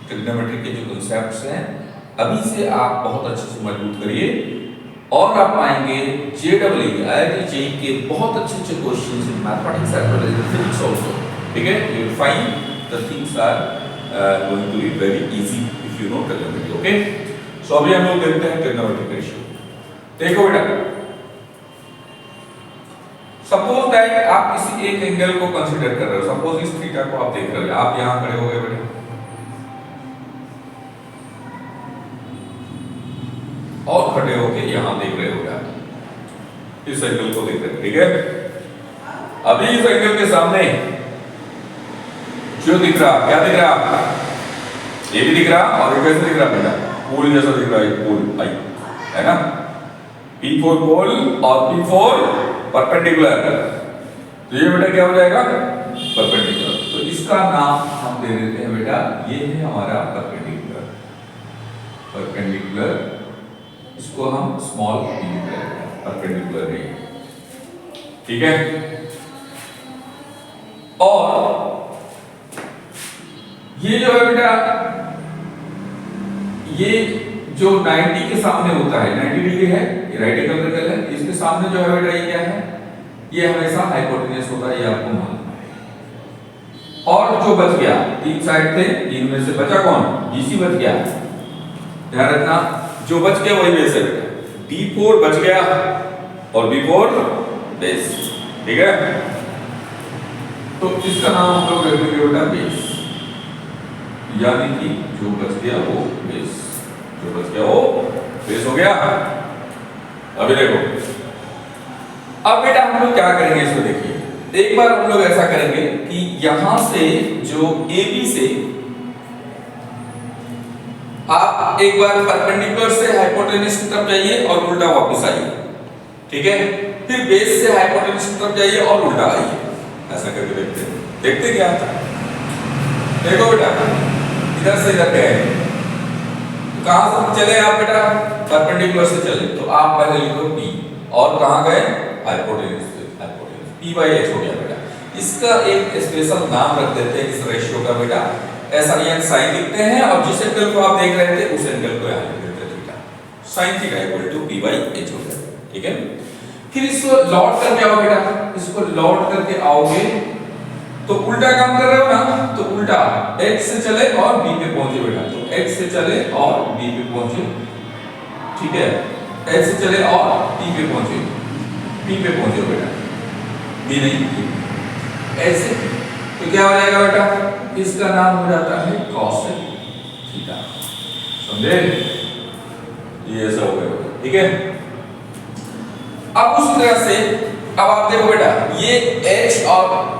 Trigonometry के जो concepts हैं अभी से आप बहुत अच्छे से मजबूत करिए और आप पाएंगे जेईई IIT JEE के बहुत अच्छे अच्छे questions in mathematics as well as physics also. ठीक है, you will find the things are going to be very easy if you know trigonometry. Okay, so अभी हम लोग देखते हैं ट्रिग्नोमेट्रिक रेशियो। देखो बेटा, सपोज दैट आप किसी एक एंगल को कंसीडर कर रहे हो, सपोज इस थीटा को आप देख रहे हो, आप यहां खड़े हो गए बेटा और खड़े होके यहां देख रहे हो क्या, इस एंगल को देख रहे हो। ठीक है, अभी इस एंगल के सामने जो दिख रहा, क्या दिख रहा, ये भी दिख रहा और ये कैसे दिख रहा बेटा, पोल जैसा दिख रहा है, पोल आई है ना, P फॉर पोल और P फॉर परपेंडिकुलर। तो ये बेटा क्या हो जाएगा, परपेंडिकुलर। तो इसका नाम हम दे देते हैं बेटा, ये है हमारा परपेंडिकुलर, परपेंडिकुलर, इसको हम स्मॉल p लिख रहे हैं, परपेंडिकुलर रे। ठीक है, और ये जो है बेटा, ये जो 90 के सामने होता है, 90 डिग्री है, ये राइट एंगल ट्रायंगल है, इसके सामने जो है बेटा ये क्या है, ये हमेशा हाइपोटेन्यूज होता है, ये आपको मालूम है। और जो बच गया, तीन साइड थे, तीन में से बचा कौन, BC बच गया। ध्यान रखना, जो बच गया वही बेस है बेटा, B4 बच गया और B4 बेस। ठीक है, तो इसका नाम हम लोग रखेंगे बेटा बेस, यानी कि जो बच गया वो बेस, जो बच गया वो बेस हो गया। अभी देखो, अब बेटा हम लोग क्या करेंगे, इसको देखिए, एक बार हम लोग ऐसा करेंगे कि यहां से जो AB से आप एक बार परपेंडिकुलर से हाइपोटेन्यूज की तरफ जाइए और उल्टा वापस आइए। ठीक है, फिर बेस से हाइपोटेन्यूज की तरफ जाइए और उल्टा आइए, ऐसा करके देखते हैं, देखते क्या आता है। देखो बेटा, इधर से इधर गए, तो कहां से चले आप बेटा, परपेंडिकुलर से चले, तो आप पहले लिखो P और कहां गए, हाइपोटेन्यूज से, हाइपोटेन्यूज P/H हो गया बेटा। इसका एक स्पेशल नाम रख देते हैं इस रेशियो का बेटा, ऐसा ये साइन लिखते हैं और जिस एंगल को आप देख रहे थे उस एंगल को यहां लिख देते हैं थीटा, sin थीटा P/H हो गया। ठीक है, फिर इसको लॉट करके आओ बेटा, इसको लॉट करके आओगे तो उल्टा काम कर रहे हो ना, तो उल्टा x से चले और b पे पहुंचे बेटा, तो x से चले और b पे पहुंचे। ठीक है, x से चले और p पे पहुंचे, p पे पहुंचे बेटा, b नहीं ऐसे, तो क्या हो जाएगा बेटा, इसका नाम हो जाता है cos थीटा। समझे, ये ऐसा हो गया। ठीक है, अब उसी तरह से अब आप देखो बेटा, ये h और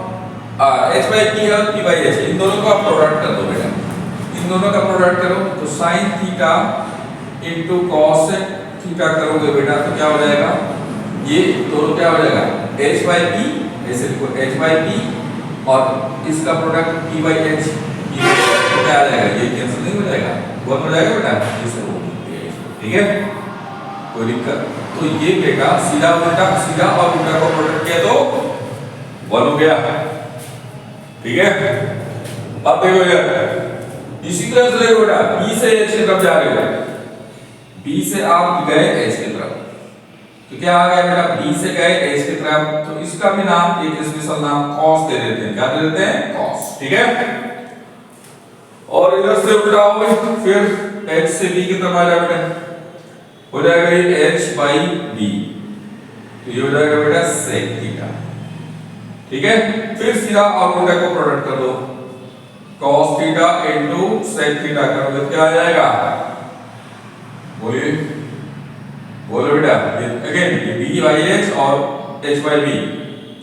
H/P है और P/H, इन दोनों का प्रोडक्ट कर दो बेटा, इन दोनों का प्रोडक्ट करो तो sin theta into cos theta करोगे बेटा, तो क्या हो जाएगा, ये दोनों क्या हो जाएगा, H/P, ऐसे लिखो H/P और इसका प्रोडक्ट P/H, तो क्या आ जाएगा, ये कैंसिल नहीं हो जाएगा, वन हो जाएगा बेटा, ये सब हो गया। ठीक है, कोई दिक्कत, तो ये बेटा सीधा उल्टा, सीधा और उल्टा का प्रोडक्ट किया तो वन हो गया। ठीक है, अब देखो यार, इसी तरह से देखो बेटा, B से H की तरफ जा रहे हो, B से आप गए H की तरफ, तो क्या आ गया बेटा, B से गए H की तरफ, तो इसका भी नाम एक स्पेशल नाम cos दे देते हैं, क्या दे देते हैं, cos। ठीक है, और इधर से उल्टा होगा, फिर H से B की तरफ आ जाए बेटा, हो जाएगा ये H/B, तो ये हो जाएगा बेटा sec थीटा। ठीक है, फिर सीधा और उल्टा को प्रोडक्ट कर दो, cos theta into sec theta करोगे तो क्या आ जाएगा, बोलिए, बोलो बेटा, अगेन ये B/H और H/B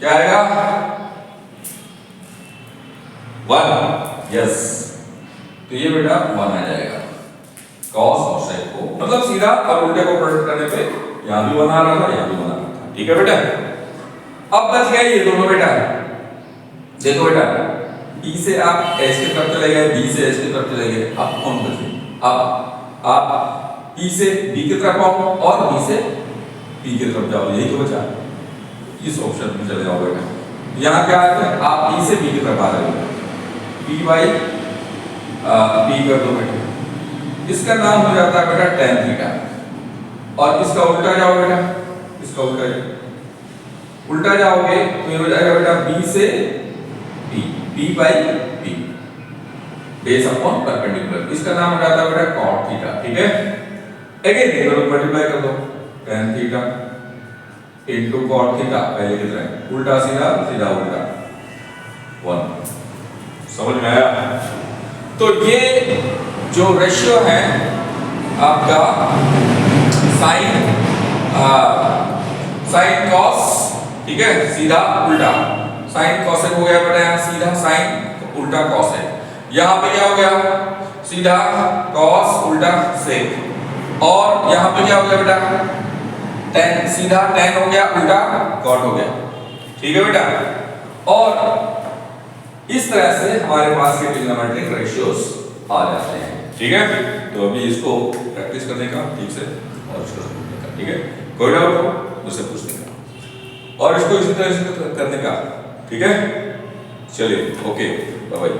क्या आएगा, 1। यस, तो ये बेटा 1 आ जाएगा, cos और sec को, मतलब सीधा और उल्टे को प्रोडक्ट करने पे यहां भी 1 आ रहा था, यहां भी 1 आ रहा था। ठीक है बेटा, अब बच गए ये दोनों बेटा, देखो बेटा, B से आप H की तरफ चले गए, B से H की तरफ चले गए, अब कौन बचे, अब आप P से B की तरफ आओ और B से P की तरफ जाओ, यही तो बचा, इस ऑप्शन में चले जाओ बेटा। यहाँ क्या है, आप P से B की तरफ आ रहे हो, P/H पी कर दो बेटा, इसका नाम हो जाता है बेटा tan थीटा। और इसका उल्टा जाओ बेटा, इसका उल्टा जाओगे तो ये हो जाएगा बेटा b से p, p by p base upon perpendicular, इसका नाम हो जाता है बेटा cot थीटा। ठीक है, अगेन एक बार मल्टीप्लाई कर दो, tan theta into cot theta, पहले की तरह उल्टा सीधा सीधा उल्टा 1। समझ में आया? तो ये जो रेशियो है आपका साइन साइन कॉस, ठीक है, सीधा उल्टा साइन कॉसेक हो गया बेटा, यहाँ सीधा साइन उल्टा कॉसेक, यहाँ पे क्या हो गया सीधा कॉस उल्टा सेक, और यहाँ पे क्या हो गया बेटा tan, सीधा tan हो गया उल्टा cot हो गया। ठीक है बेटा, और इस तरह से हमारे पास के ट्रिग्नोमेट्रिक रेशियोज आ जाते हैं। ठीक है, तो अभी इसको प्रैक्टिस करने का ठीक से और इसको समझने का। ठीक है, कोई डाउट हो मुझसे पूछने का और इसको इसी तरह से करने का। ठीक है, चलिए ओके बाय बाय।